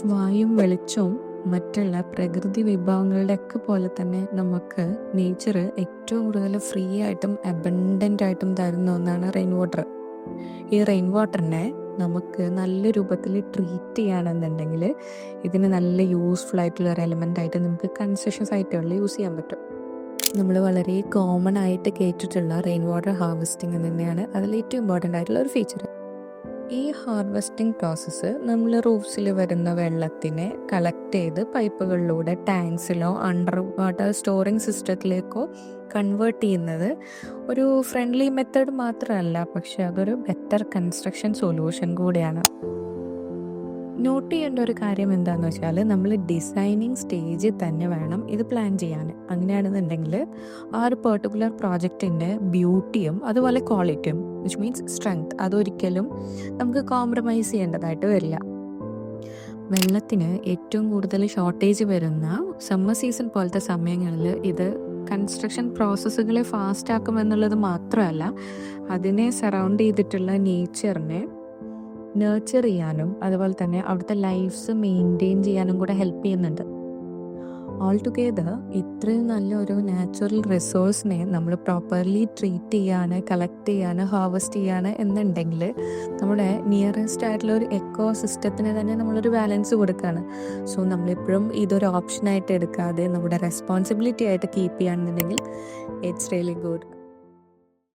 വായും വെളിച്ചവും മറ്റുള്ള പ്രകൃതി വിഭവങ്ങളുടെയൊക്കെ പോലെ തന്നെ നമുക്ക് നേച്ചർ ഏറ്റവും കൂടുതൽ ഫ്രീ ആയിട്ടും അബണ്ടൻ്റ് ആയിട്ടും തരുന്ന ഒന്നാണ് റെയിൻ വാട്ടർ. ഈ റെയിൻ വാട്ടറിനെ നമുക്ക് നല്ല രൂപത്തിൽ ട്രീറ്റ് ചെയ്യുകയാണെന്നുണ്ടെങ്കിൽ ഇതിന് നല്ല യൂസ്ഫുൾ ആയിട്ടുള്ള ഒരു എലമെൻ്റ് ആയിട്ട് നമുക്ക് കൺസ്ട്രക്ഷൻ സൈറ്റുകളിൽ യൂസ് ചെയ്യാൻ പറ്റും. നമ്മൾ വളരെ കോമൺ ആയിട്ട് കേട്ടിട്ടുള്ള റെയിൻ വാട്ടർ ഹാർവെസ്റ്റിംഗ് തന്നെയാണ് അതിൽ ഏറ്റവും ഇമ്പോർട്ടൻ്റ് ആയിട്ടുള്ള ഒരു ഫീച്ചർ. ഈ ഹാർവെസ്റ്റിംഗ് പ്രോസസ്സ് നമ്മൾ റൂഫ്സിൽ വരുന്ന വെള്ളത്തിനെ കളക്ട് ചെയ്ത് പൈപ്പുകളിലൂടെ ടാങ്ക്സിലോ അണ്ടർ വാട്ടർ സ്റ്റോറിങ് സിസ്റ്റത്തിലേക്കോ കൺവേർട്ട് ചെയ്യുന്നത് ഒരു ഫ്രണ്ട്ലി മെത്തേഡ് മാത്രമല്ല, പക്ഷെ അതൊരു ബെറ്റർ കൺസ്ട്രക്ഷൻ സൊല്യൂഷൻ കൂടിയാണ്. നോട്ട് ചെയ്യേണ്ട ഒരു കാര്യം എന്താണെന്ന് വെച്ചാൽ നമ്മൾ ഡിസൈനിങ് സ്റ്റേജിൽ തന്നെ വേണം ഇത് പ്ലാൻ ചെയ്യാൻ. അങ്ങനെയാണെന്നുണ്ടെങ്കിൽ ആ ഒരു പെർട്ടിക്കുലർ പ്രോജക്റ്റിൻ്റെ ബ്യൂട്ടിയും അതുപോലെ ക്വാളിറ്റിയും വിച്ച് മീൻസ് സ്ട്രെങ്ത് അതൊരിക്കലും നമുക്ക് കോംപ്രമൈസ് ചെയ്യേണ്ടതായിട്ട് വരില്ല. വെള്ളത്തിന് ഏറ്റവും കൂടുതൽ ഷോർട്ടേജ് വരുന്ന സമ്മർ സീസൺ പോലത്തെ സമയങ്ങളിൽ ഇത് കൺസ്ട്രക്ഷൻ പ്രോസസ്സുകളെ ഫാസ്റ്റ് ആക്കുമെന്നുള്ളത് മാത്രമല്ല, അതിനെ സറൗണ്ട് ചെയ്തിട്ടുള്ള നേച്ചറിനെ നേർച്ചർ ചെയ്യാനും അതുപോലെ തന്നെ അവിടുത്തെ ലൈഫ്സ് മെയിൻറ്റെയിൻ ചെയ്യാനും കൂടെ ഹെൽപ്പ് ചെയ്യുന്നുണ്ട്. ഓൾ ടുഗെദർ ഇത്രയും നല്ലൊരു നാച്ചുറൽ റിസോഴ്സിനെ നമ്മൾ പ്രോപ്പർലി ട്രീറ്റ് ചെയ്യാൻ, കളക്ട് ചെയ്യാൻ, ഹാർവെസ്റ്റ് ചെയ്യാൻ എന്നുണ്ടെങ്കിൽ നമ്മുടെ നിയറസ്റ്റ് ആയിട്ടുള്ള ഒരു എക്കോ സിസ്റ്റത്തിന് തന്നെ നമ്മളൊരു ബാലൻസ് കൊടുക്കുകയാണ്. സോ നമ്മളെപ്പോഴും ഇതൊരു ഓപ്ഷനായിട്ട് എടുക്കാതെ നമ്മുടെ റെസ്പോൺസിബിലിറ്റി ആയിട്ട് കീപ്പ് ചെയ്യുകയാണെന്നുണ്ടെങ്കിൽ ഇറ്റ്സ് റിയലി ഗുഡ്.